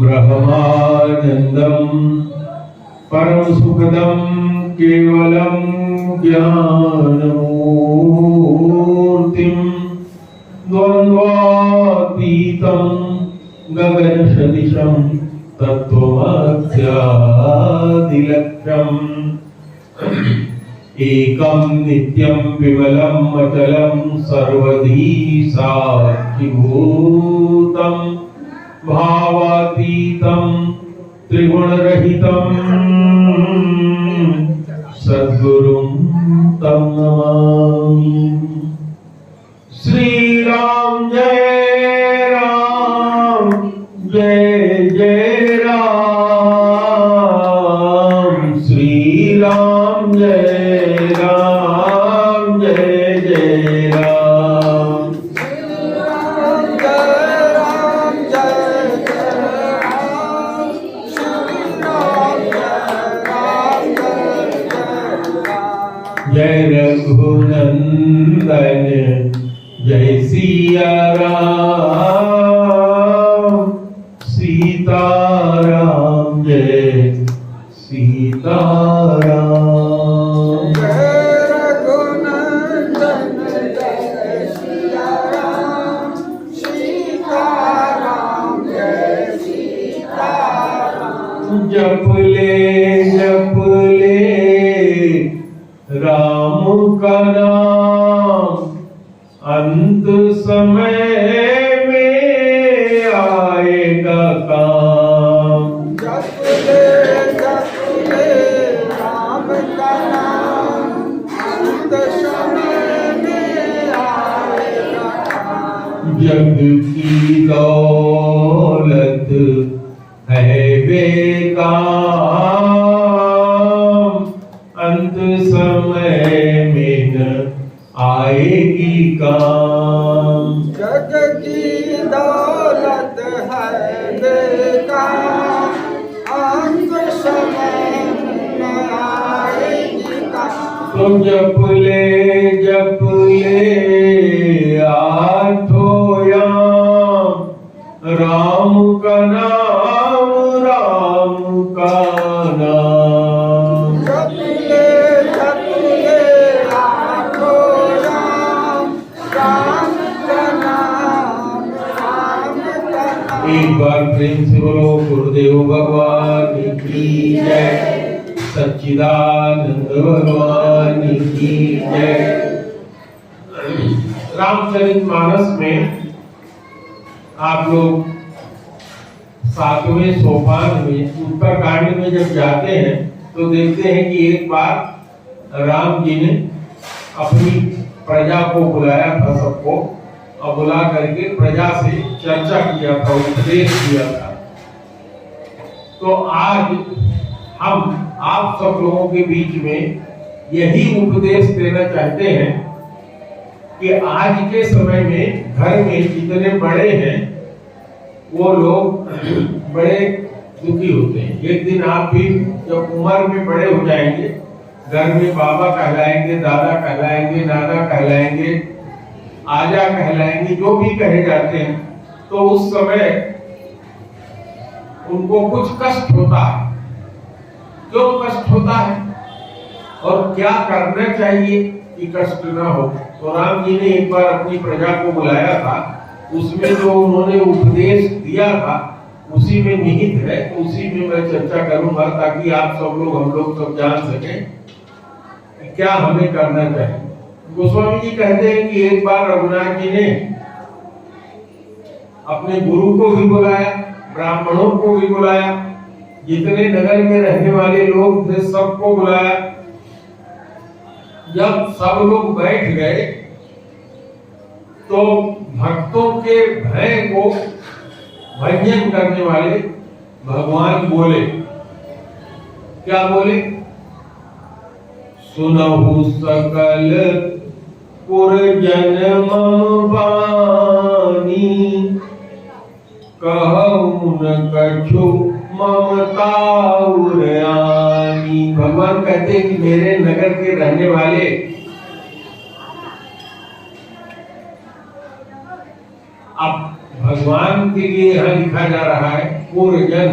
ब्रह्मानंदं परम सुखदं केवलं ज्ञानमूर्तिं द्वन्द्वातीतं गगनसदृशं तत्त्वमस्यादिलक्ष्यम् एकं नित्यं विमलं अचलं सर्वधी साक्षिभूतं भावातीतं त्रिगुणरहितं सद्गुरुं तं नमामि। श्री राम जय राम जय जय राम। श्री राम जय राम जय जय राम। जय रघुनंदन जय सिया राम। सीताराम जय सीताराम। जय रघुनंदन जय सिया राम। सीताराम जय सीताराम। जप ले राम का नाम अंत समय में आएगा काम। जप ले राम का नाम अंत समय में आएगा काम। जग की दौलत है बेकार, अंत समय में न आएगी काम। जग की दौलत है बेकार, अंत समय में आएगी काम। तो जप ले आठों याम राम का नाम राम का नाम। जप ले आठों राम राम का नाम राम का नाम। एक बार प्रेम से बोलो गुरुदेव भगवान की जय, सच्चिदानंद भगवान की जय। रामचरितमानस में आप लोग 7वें सोपान में उत्तरकांड में जब जाते हैं तो देखते हैं कि एक बार राम जी ने अपनी प्रजा को बुलाया था, सबको, और बुला करके प्रजा से चर्चा किया था, उपदेश किया था। तो आज हम आप सब लोगों के बीच में यही उपदेश देना चाहते हैं कि आज के समय में घर में जितने बड़े हैं वो लोग बड़े दुखी होते हैं। एक दिन आप भी जब उम्र में बड़े हो जाएंगे, घर में बाबा कहलाएंगे, दादा कहलाएंगे, नाना कहलाएंगे, आजा कहलाएंगे, जो भी कहे जाते हैं, तो उस समय उनको कुछ कष्ट होता है। क्यों कष्ट होता है और क्या करना चाहिए कि कष्ट ना हो? तो राम जी ने एक बार अपनी प्रजा को बुलाया था, उसमें जो उन्होंने उपदेश दिया था उसी में निहित है, उसी में मैं चर्चा करूंगा ताकि आप सब लोग, हम लोग सब जान सकें कि क्या हमें करना चाहिए। गोस्वामी जी कहते हैं कि एक बार रघुनाथ जी ने अपने गुरु को भी बुलाया, ब्राह्मणों को भी बुलाया, जितने नगर में रहने वाले लोग थे सबको बुलाया। जब सब लोग बैठ गए तो भक्तों के भय को भंजन करने वाले भगवान बोले। क्या बोले? सुनहु सकल पुरजन मम बानी, कहूँ न कछु ममता उरयानी। भगवान कहते हैं कि मेरे नगर के रहने वाले अब भगवान के लिए यहाँ लिखा जा रहा है पुरजन।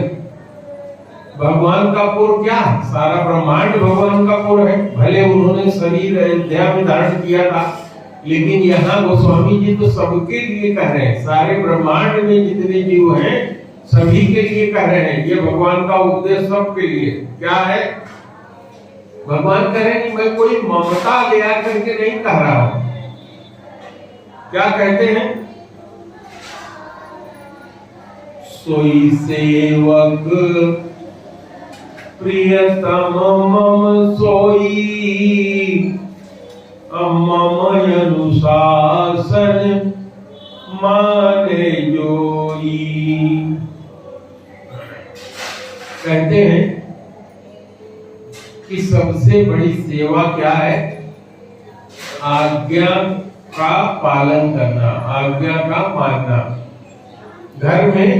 भगवान का पुर क्या है? सारा ब्रह्मांड भगवान का पुर है। भले उन्होंने शरीर अयोध्या में धारण किया था, लेकिन यहाँ गोस्वामी जी तो सबके लिए कह रहे हैं, सारे ब्रह्मांड में जितने जीव हैं सभी के लिए कह रहे हैं। ये भगवान का उपदेश सबके लिए क्या है? भगवान कह रहे हैं कि मैं कोई ममता ले आकर के नहीं कह रहा हूं। क्या कहते हैं? सोई सेवक प्रियतम मम सोई, मम अनुशासन माने जोई। कहते हैं कि सबसे बड़ी सेवा क्या है? आज्ञा का पालन करना, आज्ञा का मानना। घर में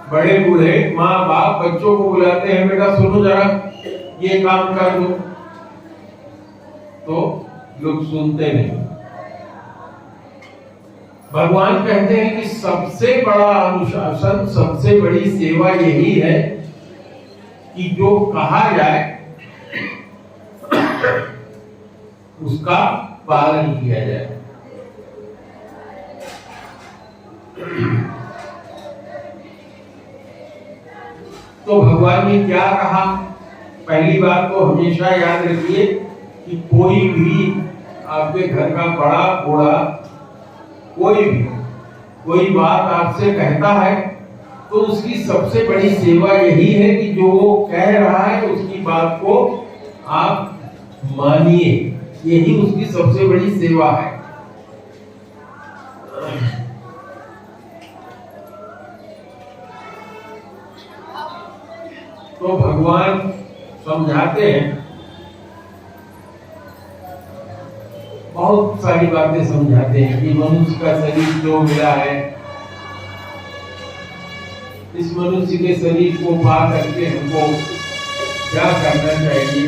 बड़े बूढ़े माँ बाप बच्चों को बुलाते हैं, बेटा सुनो जरा ये काम कर दो, तो लोग सुनते नहीं। भगवान कहते हैं कि सबसे बड़ा अनुशासन, सबसे बड़ी सेवा यही है कि जो कहा जाए उसका पालन किया जाए। तो भगवान ने क्या कहा? पहली बात तो हमेशा याद रखिए कि कोई भी आपके घर का बड़ा बूढ़ा कोई बात आपसे कहता है तो उसकी सबसे बड़ी सेवा यही है कि जो वो कह रहा है उसकी बात को आप मानिए। यही उसकी सबसे बड़ी सेवा है। तो भगवान समझाते हैं, बहुत सारी बातें समझाते हैं कि मनुष्य का शरीर जो मिला है, इस मनुष्य के शरीर को पा करके हमको क्या करना चाहिए।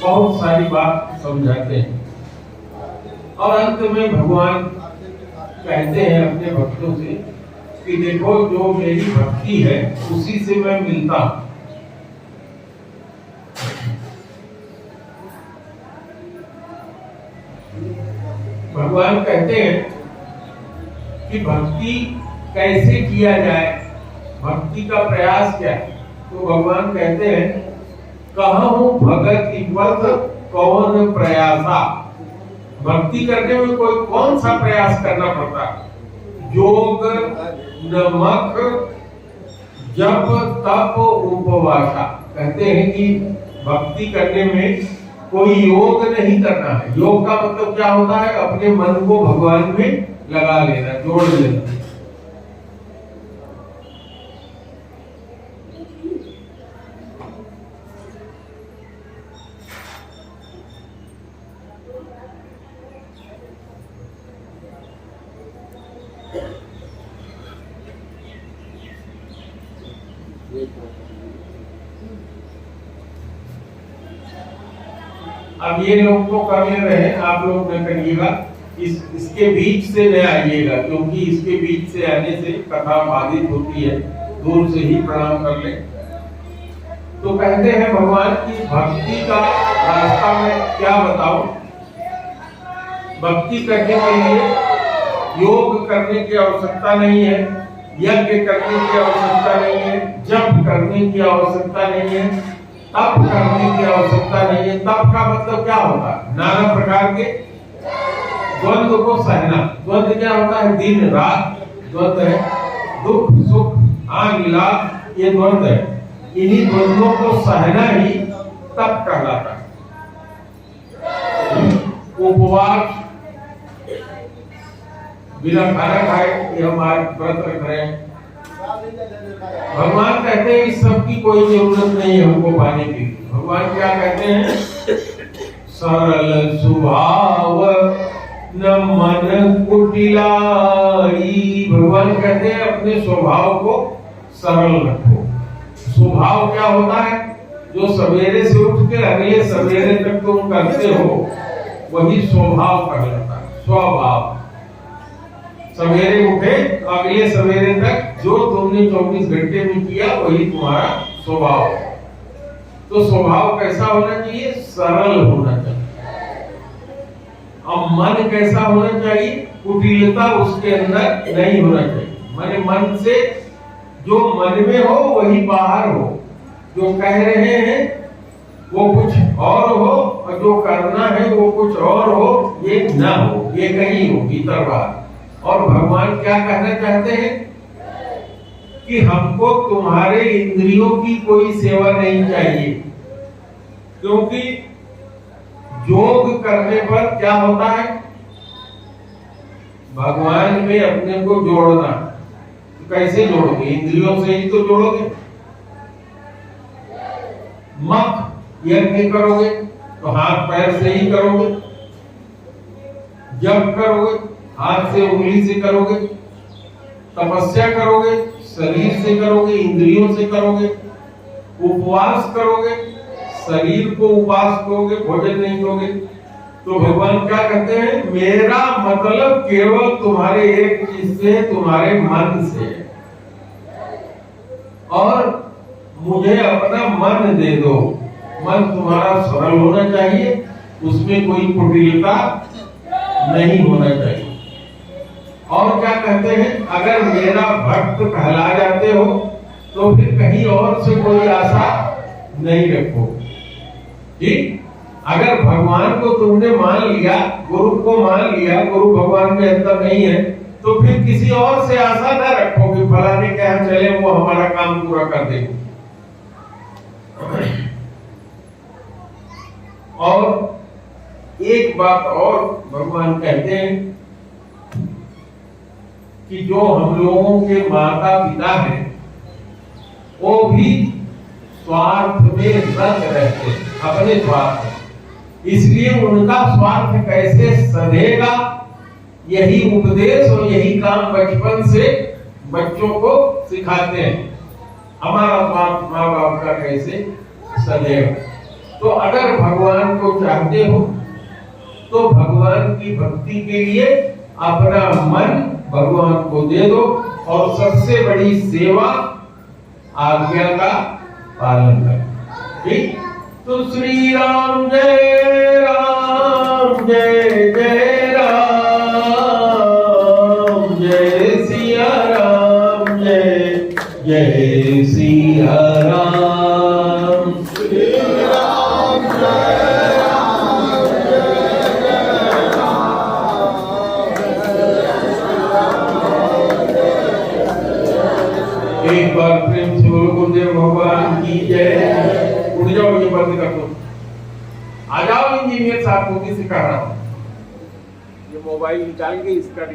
बहुत सारी बात समझाते हैं और अंत में भगवान कहते हैं अपने भक्तों से कि देखो जो मेरी भक्ति है उसी से मैं मिलता हूं। भगवान कहते हैं कि भक्ति कैसे किया जाए, भक्ति का प्रयास क्या है। तो भगवान कहते हैं कहूं भगत इवत कौन प्रयासा। भक्ति करने में कोई कौन सा प्रयास करना पड़ता है? योग नमक जप तप उपवासा। कहते हैं कि भक्ति करने में कोई योग नहीं करना है। योग का मतलब क्या होता है? अपने मन को भगवान में लगा लेना, जोड़ लेना। अब ये लोग तो कर ले रहे हैं, आप लोग न करिएगा। इसके बीच से न आइएगा, क्योंकि इसके बीच से आने से कथा बाधित होती है। दूर से ही प्रणाम कर ले। तो कहते हैं भगवान की भक्ति का रास्ता में क्या बताऊं। भक्ति करने के लिए योग करने की आवश्यकता नहीं है, यज्ञ करने की आवश्यकता नहीं है, जप करने की आवश्यकता नहीं है, तप करने की आवश्यकता नहीं है। तप का मतलब क्या होता है? नाना प्रकार के द्वंद्व को सहना। द्वंद्व क्या होता है? दिन रात द्वंद्व है, दुख सुख आग लाभ, ये द्वंद्व है। इन्हीं द्वंद्वों को सहना ही तप कहलाता है। उपवास, बिना खाना खाए ये हमारे व्रत रख रहे हैं। भगवान कहते हैं इस सब की कोई जरूरत नहीं है हमको पाने की। भगवान क्या कहते हैं? सरल स्वभाव न मन कुटिलाई। भगवान कहते हैं अपने स्वभाव को सरल रखो। स्वभाव क्या होता है? जो सवेरे से उठ के अगले सवेरे तक तुम करते हो वही स्वभाव कहलाता है। स्वभाव सवेरे उठे, अगले सवेरे तक जो तुमने 24 घंटे में किया वही तुम्हारा स्वभाव है। तो स्वभाव कैसा होना चाहिए? सरल होना चाहिए। अब मन कैसा होना चाहिए? कुटिलता उसके अंदर नहीं होना चाहिए। माने मन से जो मन में हो वही बाहर हो। जो कह रहे हैं वो कुछ और हो और जो करना है वो कुछ और हो, ये ना हो, ये कहीं हो भीतर बाहर। और भगवान क्या कहना चाहते हैं कि हमको तुम्हारे इंद्रियों की कोई सेवा नहीं चाहिए, क्योंकि योग करने पर क्या होता है? भगवान में अपने को जोड़ना। तो कैसे जोड़ोगे? इंद्रियों से ही तो जोड़ोगे। मत यज्ञ करोगे तो हाथ पैर से ही करोगे, जप करोगे हाथ से उंगली से करोगे, तपस्या करोगे शरीर से करोगे, इंद्रियों से करोगे, उपवास करोगे शरीर को उपास करोगे, भोजन नहीं करोगे। तो भगवान क्या कहते हैं? मेरा मतलब केवल तुम्हारे एक चीज से, तुम्हारे मन से है, और मुझे अपना मन दे दो। मन तुम्हारा सरल होना चाहिए, उसमें कोई कुटिलता नहीं होना चाहिए। और क्या कहते हैं? अगर मेरा भक्त कहला जाते हो तो फिर कहीं और से कोई आशा नहीं रखो। ठीक? अगर भगवान को तुमने मान लिया, गुरु को मान लिया, गुरु भगवान में अंतर नहीं है, तो फिर किसी और से आशा न रखो कि फलाने के यहाँ चले वो हमारा काम पूरा कर देंगे। और एक बात और भगवान कहते हैं कि जो हम लोगों के माता पिता हैं वो भी स्वार्थ में रत रहते हैं, अपने स्वार्थ में। इसलिए उनका स्वार्थ कैसे सधेगा, यही उपदेश और यही काम बचपन से बच्चों को सिखाते हैं। हमारा स्वार्थ माँ बाप का कैसे सधेगा। तो अगर भगवान को चाहते हो तो भगवान की भक्ति के लिए अपना मन भगवान को दे दो, और सबसे बड़ी सेवा आज्ञा का पालन करो। ठीक? तो श्री राम जय राम, जय जय राम, जय सिया राम, जय जय सिया राम। एक बार प्रेम से बोलो गुरुदेव भगवान की जय। उठ जाओ, ये बंद कर दो। आ जाओ इंजीनियर साहब, को किसी का ये मोबाइल निकाल के इसका